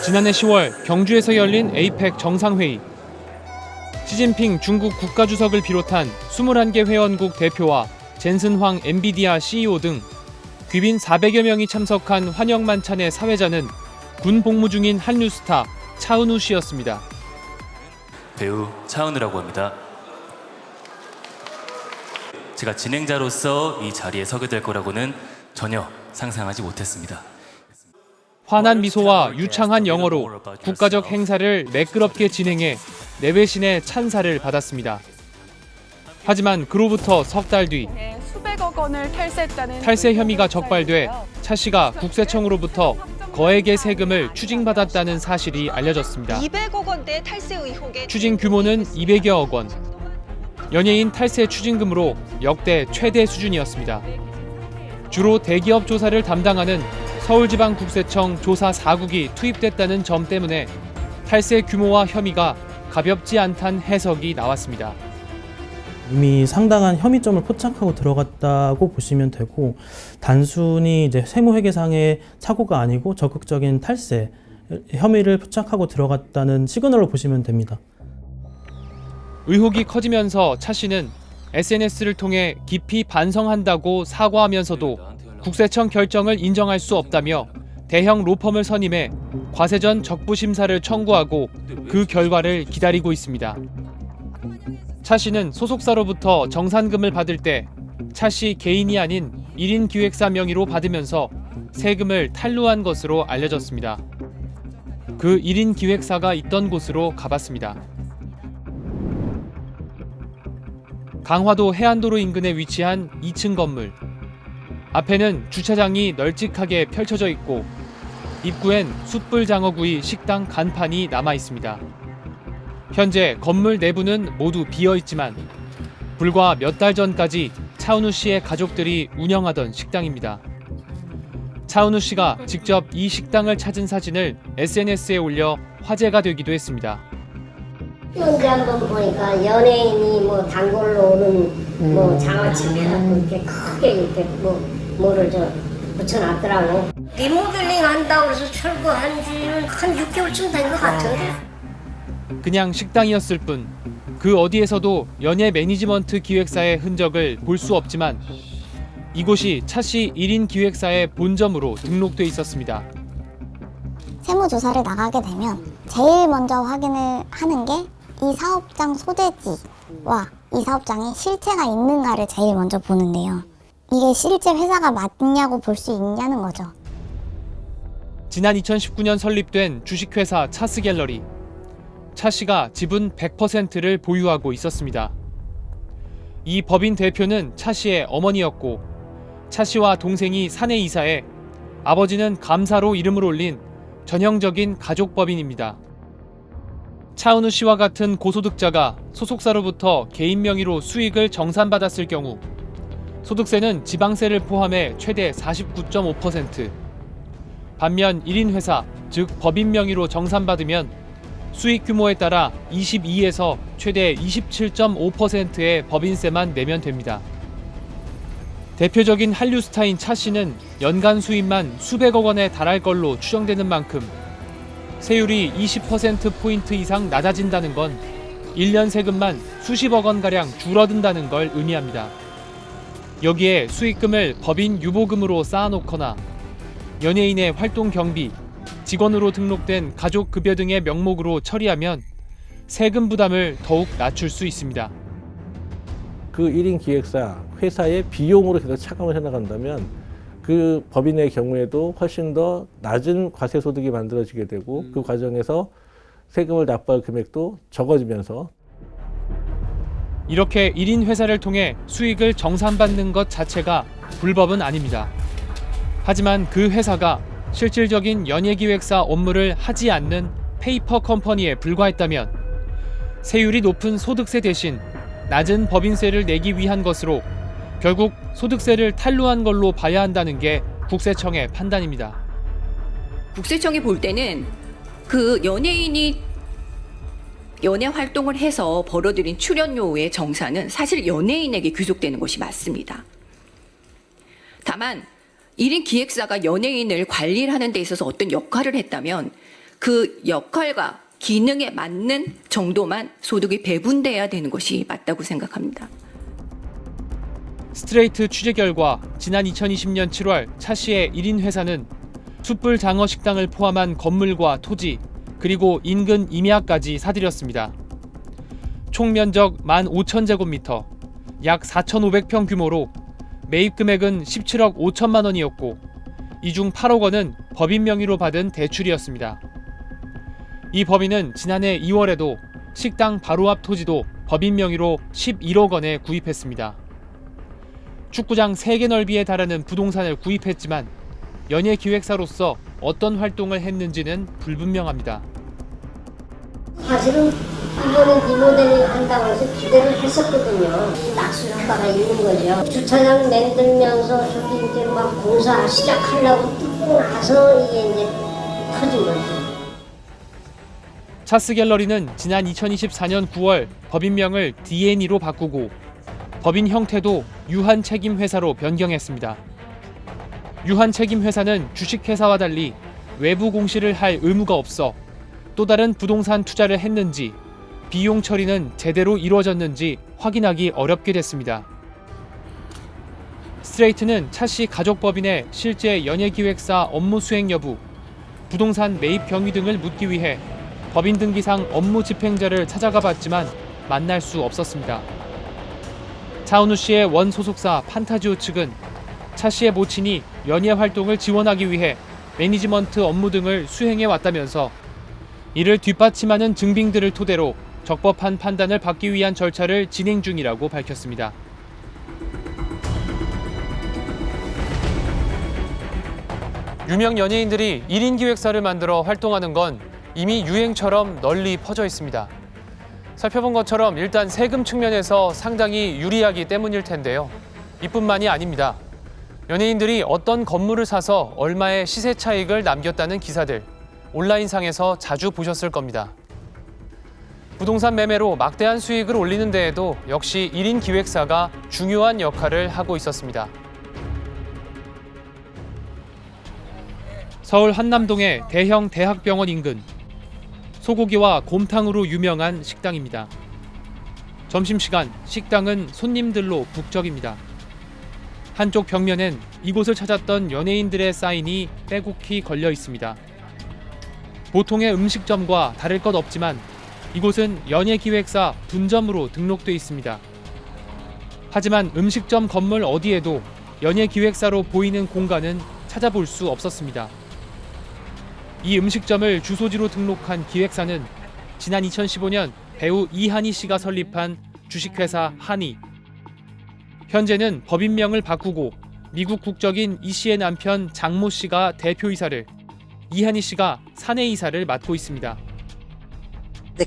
지난해 10월 경주에서 열린 에이펙 정상회의. 시진핑 중국 국가주석을 비롯한 21개 회원국 대표와 젠슨 황 엔비디아 CEO 등 귀빈 400여 명이 참석한 환영 만찬의 사회자는 군 복무 중인 한류 스타 차은우 씨였습니다. 배우 차은우라고 합니다. 제가 진행자로서 이 자리에 서게 될 거라고는 전혀 상상하지 못했습니다. 환한 미소와 유창한 영어로 국가적 행사를 매끄럽게 진행해 내외신의 찬사를 받았습니다. 하지만 그로부터 석 달 뒤 수백억 원을 탈세했다는 탈세 혐의가 적발돼 차 씨가 국세청으로부터 거액의 세금을 추징받았다는 사실이 알려졌습니다. 200억 원대 탈세 의혹에 추징 규모는 200여억 원. 연예인 탈세 추징금으로 역대 최대 수준이었습니다. 주로 대기업 조사를 담당하는 서울지방국세청 조사 4국이 투입됐다는 점 때문에 탈세 규모와 혐의가 가볍지 않다는 해석이 나왔습니다. 이미 상당한 혐의점을 포착하고 들어갔다고 보시면 되고, 단순히 이제 세무회계상의 착오가 아니고 적극적인 탈세 혐의를 포착하고 들어갔다는 시그널로 보시면 됩니다. 의혹이 커지면서 차 씨는 SNS를 통해 깊이 반성한다고 사과하면서도 국세청 결정을 인정할 수 없다며 대형 로펌을 선임해 과세전 적부심사를 청구하고 그 결과를 기다리고 있습니다. 차 씨는 소속사로부터 정산금을 받을 때 차 씨 개인이 아닌 1인 기획사 명의로 받으면서 세금을 탈루한 것으로 알려졌습니다. 그 1인 기획사가 있던 곳으로 가봤습니다. 강화도 해안도로 인근에 위치한 2층 건물. 앞에는 주차장이 널찍하게 펼쳐져 있고 입구엔 숯불장어구이 식당 간판이 남아 있습니다. 현재 건물 내부는 모두 비어 있지만 불과 몇 달 전까지 차은우 씨의 가족들이 운영하던 식당입니다. 차은우 씨가 직접 이 식당을 찾은 사진을 SNS에 올려 화제가 되기도 했습니다. 언제 한번 보니까 연예인이 뭐 단골로 오는 뭐 장아찌 해갖고 이렇게 크게 이렇게 뭐를 붙여놨더라고. 리모델링 한다고 해서 철거한 지는 한 6개월쯤 된 것 같은데. 그냥 식당이었을 뿐 그 어디에서도 연예 매니지먼트 기획사의 흔적을 볼 수 없지만 이곳이 차 씨 1인 기획사의 본점으로 등록돼 있었습니다. 세무조사를 나가게 되면 제일 먼저 확인을 하는 게 이 사업장 소재지와 이 사업장에 실체가 있는가를 제일 먼저 보는데요. 이게 실제 회사가 맞냐고 볼 수 있냐는 거죠. 지난 2019년 설립된 주식회사 차스갤러리. 차 씨가 지분 100%를 보유하고 있었습니다. 이 법인 대표는 차 씨의 어머니였고 차 씨와 동생이 사내 이사해 아버지는 감사로 이름을 올린 전형적인 가족법인입니다. 차은우 씨와 같은 고소득자가 소속사로부터 개인 명의로 수익을 정산받았을 경우 소득세는 지방세를 포함해 최대 49.5%, 반면 1인 회사, 즉 법인 명의로 정산받으면 수익 규모에 따라 22에서 최대 27.5%의 법인세만 내면 됩니다. 대표적인 한류 스타인 차 씨는 연간 수입만 수백억 원에 달할 걸로 추정되는 만큼 세율이 20%포인트 이상 낮아진다는 건 1년 세금만 수십억 원가량 줄어든다는 걸 의미합니다. 여기에 수익금을 법인 유보금으로 쌓아놓거나 연예인의 활동 경비, 직원으로 등록된 가족급여 등의 명목으로 처리하면 세금 부담을 더욱 낮출 수 있습니다. 그 1인 기획사, 회사의 비용으로 계속 차감을 해나간다면 그 법인의 경우에도 훨씬 더 낮은 과세소득이 만들어지게 되고 그 과정에서 세금을 납부할 금액도 적어지면서 이렇게 1인 회사를 통해 수익을 정산받는 것 자체가 불법은 아닙니다. 하지만 그 회사가 실질적인 연예기획사 업무를 하지 않는 페이퍼 컴퍼니에 불과했다면 세율이 높은 소득세 대신 낮은 법인세를 내기 위한 것으로 결국 소득세를 탈루한 걸로 봐야 한다는 게 국세청의 판단입니다. 국세청이 볼 때는 그 연예인이 연예 활동을 해서 벌어들인 출연료의 정산은 사실 연예인에게 귀속되는 것이 맞습니다. 다만 1인 기획사가 연예인을 관리를 하는 데 있어서 어떤 역할을 했다면 그 역할과 기능에 맞는 정도만 소득이 배분돼야 되는 것이 맞다고 생각합니다. 스트레이트 취재 결과 지난 2020년 7월 차 씨의 1인 회사는 숯불 장어 식당을 포함한 건물과 토지 그리고 인근 임야까지 사들였습니다. 총 면적 15,000제곱미터, 약 4,500평 규모로 매입 금액은 17억 5천만 원이었고 이 중 8억 원은 법인 명의로 받은 대출이었습니다. 이 법인은 지난해 2월에도 식당 바로 앞 토지도 법인 명의로 11억 원에 구입했습니다. 축구장 3개 넓이에 달하는 부동산을 구입했지만 연예기획사로서 어떤 활동을 했는지는 불분명합니다. 사실은 이번에 리모델링 한다고 해서 기대를 했었거든요. 낙수 효과가 있는 거죠. 주차장 만들면서 저기 이제 막 공사 시작하려고 뜯고 나서 이게 이제 터진 거죠. 차스 갤러리는 지난 2024년 9월 법인명을 D&E로 바꾸고 법인 형태도 유한책임회사로 변경했습니다. 유한책임회사는 주식회사와 달리 외부 공시를 할 의무가 없어 또 다른 부동산 투자를 했는지 비용 처리는 제대로 이루어졌는지 확인하기 어렵게 됐습니다. 스트레이트는 차씨 가족법인의 실제 연예기획사 업무 수행 여부, 부동산 매입 경위 등을 묻기 위해 법인 등기상 업무 집행자를 찾아가 봤지만 만날 수 없었습니다. 차은우 씨의 원 소속사 판타지오 측은 차 씨의 모친이 연예 활동을 지원하기 위해 매니지먼트 업무 등을 수행해 왔다면서 이를 뒷받침하는 증빙들을 토대로 적법한 판단을 받기 위한 절차를 진행 중이라고 밝혔습니다. 유명 연예인들이 1인 기획사를 만들어 활동하는 건 이미 유행처럼 널리 퍼져 있습니다. 살펴본 것처럼 일단 세금 측면에서 상당히 유리하기 때문일 텐데요. 이뿐만이 아닙니다. 연예인들이 어떤 건물을 사서 얼마의 시세 차익을 남겼다는 기사들 온라인상에서 자주 보셨을 겁니다. 부동산 매매로 막대한 수익을 올리는 데에도 역시 1인 기획사가 중요한 역할을 하고 있었습니다. 서울 한남동의 대형 대학병원 인근 소고기와 곰탕으로 유명한 식당입니다. 점심시간 식당은 손님들로 북적입니다. 한쪽 벽면엔 이곳을 찾았던 연예인들의 사인이 빼곡히 걸려 있습니다. 보통의 음식점과 다를 것 없지만 이곳은 연예기획사 분점으로 등록돼 있습니다. 하지만 음식점 건물 어디에도 연예기획사로 보이는 공간은 찾아볼 수 없었습니다. 이 음식점을 주소지로 등록한 기획사는 지난 2015년 배우 이한희 씨가 설립한 주식회사 한희. 현재는 법인명을 바꾸고 미국 국적인 이 씨의 남편 장모 씨가 대표이사를, 이한희 씨가 사내이사를 맡고 있습니다.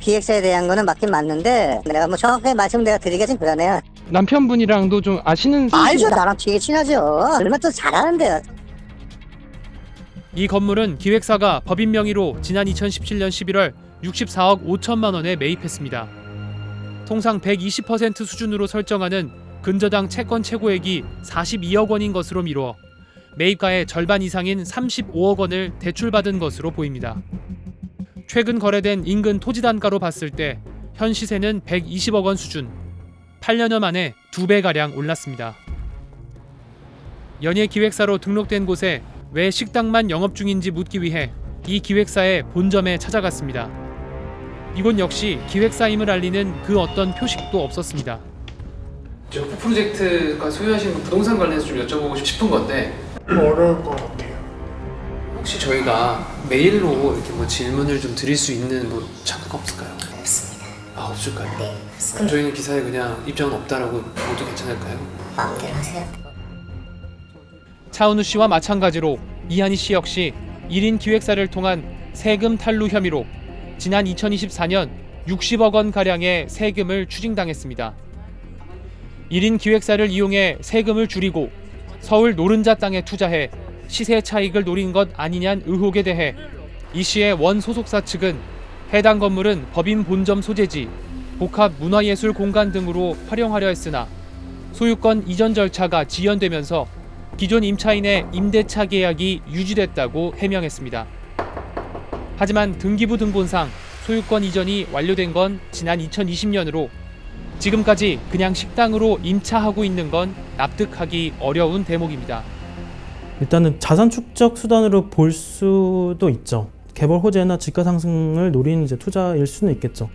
기획사에 대한 거는 맞긴 맞는데 내가 뭐 정확하게 말씀 내가 드리기가 좀 그러네요. 남편분이랑도 좀 아시는 알죠. 나랑 되게 친하죠. 얼마나 또 잘하는데요. 이 건물은 기획사가 법인 명의로 지난 2017년 11월 64억 5천만 원에 매입했습니다. 통상 120% 수준으로 설정하는 근저당 채권 최고액이 42억 원인 것으로 미루어 매입가의 절반 이상인 35억 원을 대출받은 것으로 보입니다. 최근 거래된 인근 토지 단가로 봤을 때 현 시세는 120억 원 수준, 8년여 만에 2배가량 올랐습니다. 연예기획사로 등록된 곳에 왜 식당만 영업 중인지 묻기 위해 이 기획사의 본점에 찾아갔습니다. 이곳 역시 기획사임을 알리는 그 어떤 표식도 없었습니다. 저 프로젝트가 소유하시는 부동산 관련해서 좀 여쭤보고 싶은 건데 어려울 것 같아요. 혹시 저희가 메일로 이렇게 뭐 질문을 좀 드릴 수 있는 뭐 창구가 없을까요? 없습니다. 아, 없을까요? 네, 그럼 없습니다. 저희는 기사에 그냥 입장은 없다라고 모두 괜찮을까요? 마음대로 하세요. 차은우 씨와 마찬가지로 이한희 씨 역시 1인 기획사를 통한 세금 탈루 혐의로 지난 2024년 60억 원 가량의 세금을 추징당했습니다. 1인 기획사를 이용해 세금을 줄이고 서울 노른자 땅에 투자해 시세 차익을 노린 것 아니냐는 의혹에 대해 이 씨의 원 소속사 측은 해당 건물은 법인 본점 소재지 복합 문화예술 공간 등으로 활용하려 했으나 소유권 이전 절차가 지연되면서 기존 임차인의 임대차 계약이 유지됐다고 해명했습니다. 하지만 등기부 등본상 소유권 이전이 완료된 건 지난 2020년으로 지금까지 그냥 식당으로 임차하고 있는 건 납득하기 어려운 대목입니다. 일단은 자산 축적 수단으로 볼 수도 있죠. 개발 호재나 지가 상승을 노리는 이제 투자일 수는 있겠죠.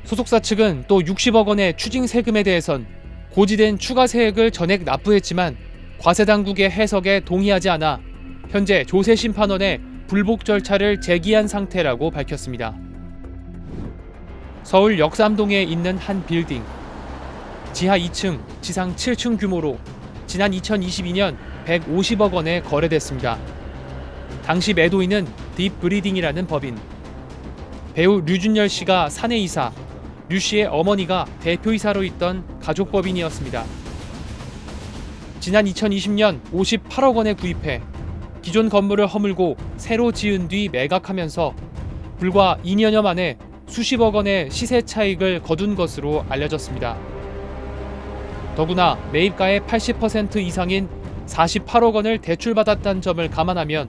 소속사 측은 또 60억 원의 추징 세금에 대해선 고지된 추가 세액을 전액 납부했지만 과세 당국의 해석에 동의하지 않아 현재 조세심판원에 불복 절차를 제기한 상태라고 밝혔습니다. 서울 역삼동에 있는 한 빌딩. 지하 2층, 지상 7층 규모로 지난 2022년 150억 원에 거래됐습니다. 당시 매도인은 딥브리딩이라는 법인. 배우 류준열 씨가 사내이사, 류 씨의 어머니가 대표이사로 있던 가족법인이었습니다. 지난 2020년 58억 원에 구입해 기존 건물을 허물고 새로 지은 뒤 매각하면서 불과 2년여 만에 수십억 원의 시세 차익을 거둔 것으로 알려졌습니다. 더구나 매입가의 80% 이상인 48억 원을 대출받았다는 점을 감안하면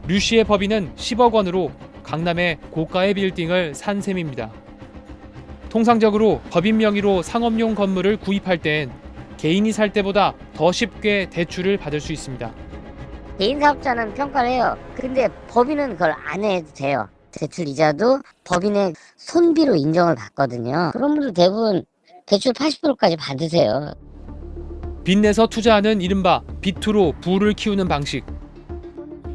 류 씨의 법인은 10억 원으로 강남의 고가의 빌딩을 산 셈입니다. 통상적으로 법인 명의로 상업용 건물을 구입할 땐 개인이 살 때보다 더 쉽게 대출을 받을 수 있습니다. 개인 사업자는 평가를 해요. 근데 법인은 그걸 안 해도 돼요. 대출 이자도 법인의 손비로 인정을 받거든요. 그런 분들 대부분 대출 80%까지 받으세요. 빚내서 투자하는 이른바 빚투로 부를 키우는 방식.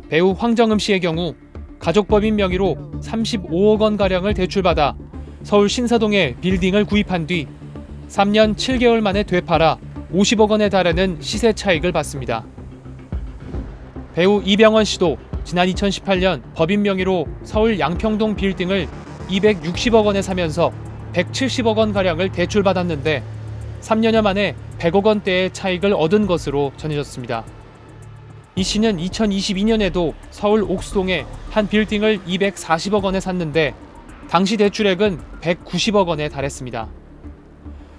배우 황정음 씨의 경우 가족법인 명의로 35억 원가량을 대출받아 서울 신사동에 빌딩을 구입한 뒤 3년 7개월 만에 되팔아 50억 원에 달하는 시세 차익을 받습니다. 배우 이병헌 씨도 지난 2018년 법인 명의로 서울 양평동 빌딩을 260억 원에 사면서 170억 원가량을 대출받았는데 3년여 만에 100억 원대의 차익을 얻은 것으로 전해졌습니다. 이 씨는 2022년에도 서울 옥수동에 한 빌딩을 240억 원에 샀는데 당시 대출액은 190억 원에 달했습니다.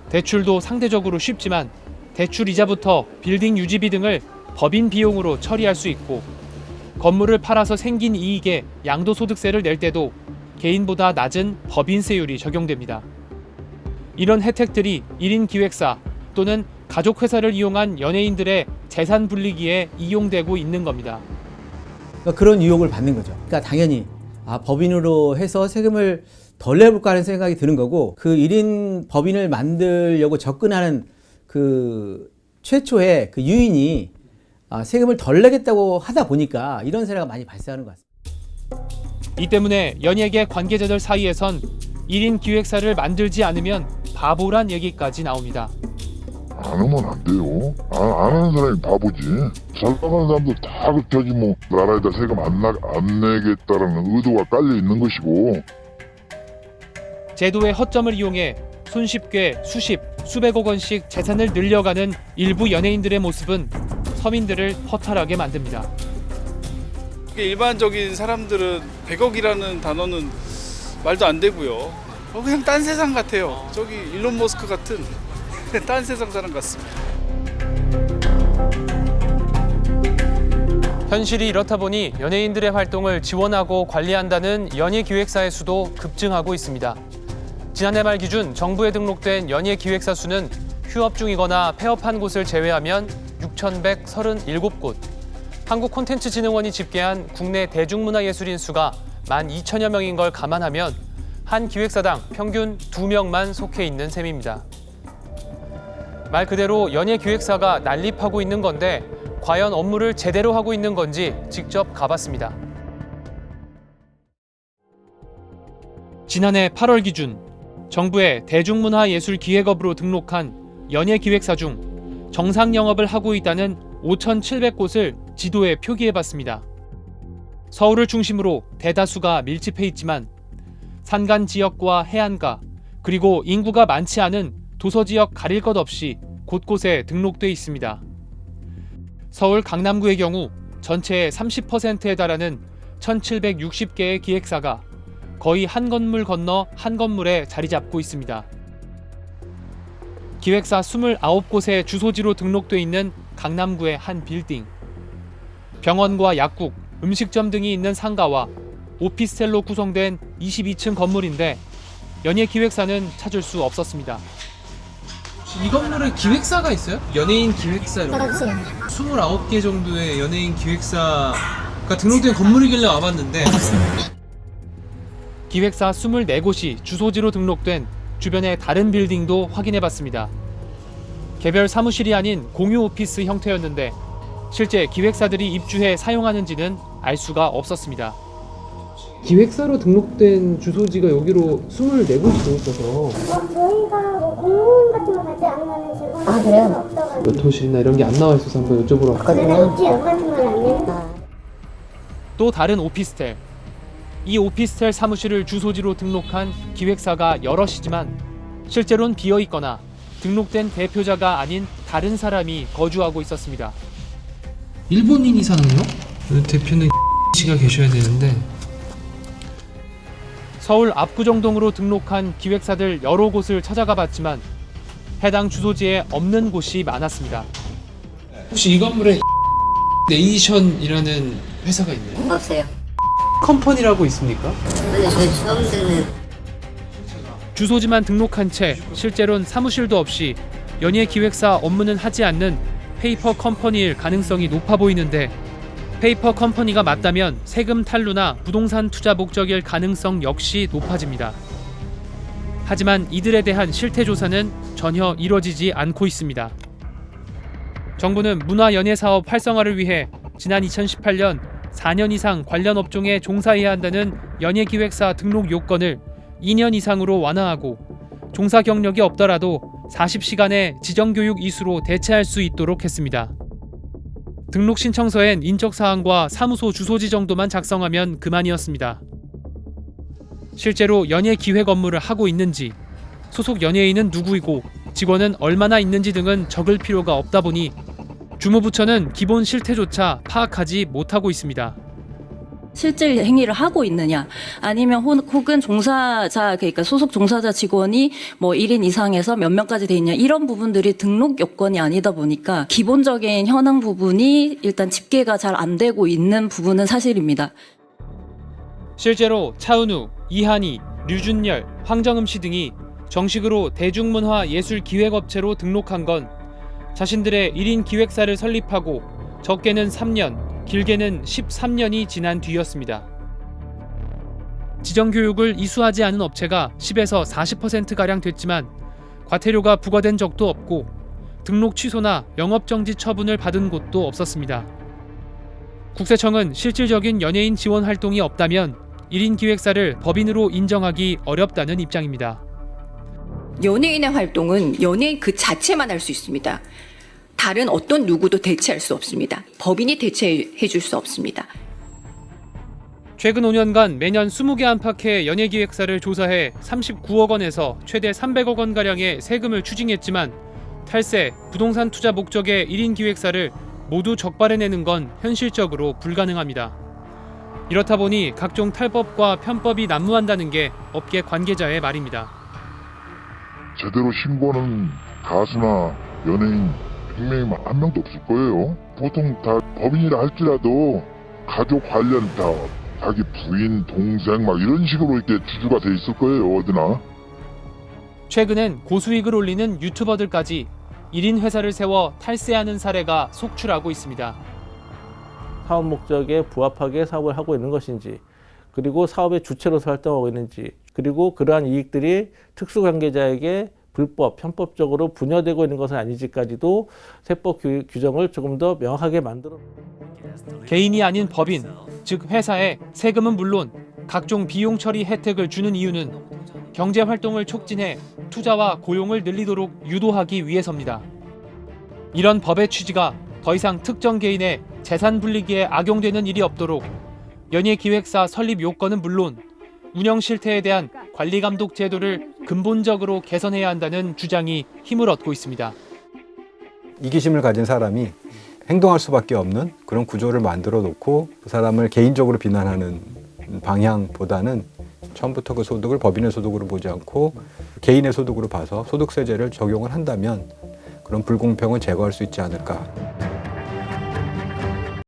대출도 상대적으로 쉽지만 대출 이자부터 빌딩 유지비 등을 법인 비용으로 처리할 수 있고 건물을 팔아서 생긴 이익에 양도소득세를 낼 때도 개인보다 낮은 법인세율이 적용됩니다. 이런 혜택들이 1인 기획사 또는 가족회사를 이용한 연예인들의 재산 불리기에 이용되고 있는 겁니다. 그러니까 그런 유혹을 받는 거죠. 그러니까 당연히 법인으로 해서 세금을 덜 내볼까 하는 생각이 드는 거고, 그 1인 법인을 만들려고 접근하는 그 최초의 그 유인이 세금을 덜 내겠다고 하다 보니까 이런 사례가 많이 발생하는 것 같습니다. 이 때문에 연예계 관계자들 사이에선 1인 기획사를 만들지 않으면 바보란 얘기까지 나옵니다. 안 하면 안 돼요. 안 하는 사람이 바보지. 잘 나가는 사람들 다 저기 뭐 나라에다 세금 안 내겠다라는 의도가 깔려 있는 것이고. 제도의 허점을 이용해 손쉽게 수백억 원씩 재산을 늘려가는 일부 연예인들의 모습은 서민들을 허탈하게 만듭니다. 일반적인 사람들은 100억이라는 단어는 말도 안 되고요. 그냥 딴 세상 같아요. 저기 일론 머스크 같은 딴 세상 사람 같습니다. 현실이 이렇다 보니 연예인들의 활동을 지원하고 관리한다는 연예기획사의 수도 급증하고 있습니다. 지난해 말 기준 정부에 등록된 연예기획사 수는 휴업 중이거나 폐업한 곳을 제외하면 6,137곳. 한국콘텐츠진흥원이 집계한 국내 대중문화예술인 수가 12,000여 명인 걸 감안하면 한 기획사당 평균 2명만 속해 있는 셈입니다. 말 그대로 연예기획사가 난립하고 있는 건데 과연 업무를 제대로 하고 있는 건지 직접 가봤습니다. 지난해 8월 기준 정부의 대중문화예술기획업으로 등록한 연예기획사 중 정상 영업을 하고 있다는 5,700곳을 지도에 표기해봤습니다. 서울을 중심으로 대다수가 밀집해 있지만 산간 지역과 해안가 그리고 인구가 많지 않은 도서지역 가릴 것 없이 곳곳에 등록돼 있습니다. 서울 강남구의 경우 전체의 30%에 달하는 1,760개의 기획사가 거의 한 건물 건너 한 건물에 자리 잡고 있습니다. 기획사 29곳의 주소지로 등록돼 있는 강남구의 한 빌딩. 병원과 약국, 음식점 등이 있는 상가와 오피스텔로 구성된 22층 건물인데 연예기획사는 찾을 수 없었습니다. 이 건물에 기획사가 있어요? 연예인 기획사 이런 거? 29개 정도의 연예인 기획사가 등록된 건물이길래 와봤는데 기획사 24곳이 주소지로 등록된 주변의 다른 빌딩도 확인해봤습니다. 개별 사무실이 아닌 공유 오피스 형태였는데 실제 기획사들이 입주해 사용하는지는 알 수가 없었습니다. 기획사로 등록된 주소지가 여기로 24곳이 더 있어서 저희가 공무원 같은 거 받지 않으면 직원 아, 그래요? 몇 호실이나 이런 게 안 나와 있어서 한번 여쭤보러 왔거든요. 혹시 연 같은 건 안 내요? 또 다른 오피스텔. 이 오피스텔 사무실을 주소지로 등록한 기획사가 여럿이지만 실제로는 비어 있거나 등록된 대표자가 아닌 다른 사람이 거주하고 있었습니다. 일본인 이상은요? 대표는 씨가 계셔야 되는데 서울 압구정동으로 등록한 기획사들 여러 곳을 찾아가 봤지만 해당 주소지에 없는 곳이 많았습니다. 혹시 이 건물에 네이션이라는 회사가 있나요? 없어요. 컴퍼니라고 있습니까? 근데 저희 처음 듣는. 주소지만 등록한 채 실제로는 사무실도 없이 연예기획사 업무는 하지 않는 페이퍼 컴퍼니일 가능성이 높아 보이는데 페이퍼 컴퍼니가 맞다면 세금 탈루나 부동산 투자 목적일 가능성 역시 높아집니다. 하지만 이들에 대한 실태 조사는 전혀 이뤄지지 않고 있습니다. 정부는 문화연예사업 활성화를 위해 지난 2018년 4년 이상 관련 업종에 종사해야 한다는 연예기획사 등록 요건을 2년 이상으로 완화하고 종사 경력이 없더라도 40시간의 지정교육 이수로 대체할 수 있도록 했습니다. 등록 신청서엔 인적사항과 사무소 주소지 정도만 작성하면 그만이었습니다. 실제로 연예기획 업무를 하고 있는지, 소속 연예인은 누구이고 직원은 얼마나 있는지 등은 적을 필요가 없다 보니 주무부처는 기본 실태조차 파악하지 못하고 있습니다. 실질 행위를 하고 있느냐 아니면 혹은 종사자 그러니까 소속 종사자 직원이 뭐 1인 이상에서 몇 명까지 돼 있냐 이런 부분들이 등록 요건이 아니다 보니까 기본적인 현황 부분이 일단 집계가 잘 안 되고 있는 부분은 사실입니다. 실제로 차은우, 이한희, 류준열, 황정음 씨 등이 정식으로 대중문화 예술기획업체로 등록한 건 자신들의 1인 기획사를 설립하고 적게는 3년, 길게는 13년이 지난 뒤였습니다. 지정교육을 이수하지 않은 업체가 10에서 40%가량 됐지만 과태료가 부과된 적도 없고 등록 취소나 영업정지 처분을 받은 곳도 없었습니다. 국세청은 실질적인 연예인 지원 활동이 없다면 1인 기획사를 법인으로 인정하기 어렵다는 입장입니다. 연예인의 활동은 연예인 그 자체만 할 수 있습니다. 다른 어떤 누구도 대체할 수 없습니다. 법인이 대체해 줄 수 없습니다. 최근 5년간 매년 20개 안팎의 연예기획사를 조사해 39억 원에서 최대 300억 원가량의 세금을 추징했지만 탈세, 부동산 투자 목적의 1인 기획사를 모두 적발해내는 건 현실적으로 불가능합니다. 이렇다 보니 각종 탈법과 편법이 난무한다는 게 업계 관계자의 말입니다. 제대로 신고하는 가수나 연예인 100명이 한 명도 없을 거예요. 보통 다 법인이라 할지라도 가족 관련 다 자기 부인, 동생 막 이런 식으로 이렇게 주주가 돼 있을 거예요. 어디나. 최근엔 고수익을 올리는 유튜버들까지 1인 회사를 세워 탈세하는 사례가 속출하고 있습니다. 사업 목적에 부합하게 사업을 하고 있는 것인지, 그리고 사업의 주체로서 활동하고 있는지, 그리고 그러한 이익들이 특수관계자에게 불법, 편법적으로 분여되고 있는 것은 아닌지까지도 세법 규정을 조금 더 명확하게 만들어. 개인이 아닌 법인, 즉 회사에 세금은 물론 각종 비용 처리 혜택을 주는 이유는 경제 활동을 촉진해 투자와 고용을 늘리도록 유도하기 위해서입니다. 이런 법의 취지가 더 이상 특정 개인의 재산 불리기에 악용되는 일이 없도록 연예기획사 설립 요건은 물론 운영 실태에 대한 관리 감독 제도를 근본적으로 개선해야 한다는 주장이 힘을 얻고 있습니다. 이기심을 가진 사람이 행동할 수밖에 없는 그런 구조를 만들어 놓고 그 사람을 개인적으로 비난하는 방향보다는 처음부터 그 소득을 법인의 소득으로 보지 않고 개인의 소득으로 봐서 소득세제를 적용을 한다면 그런 불공평을 제거할 수 있지 않을까.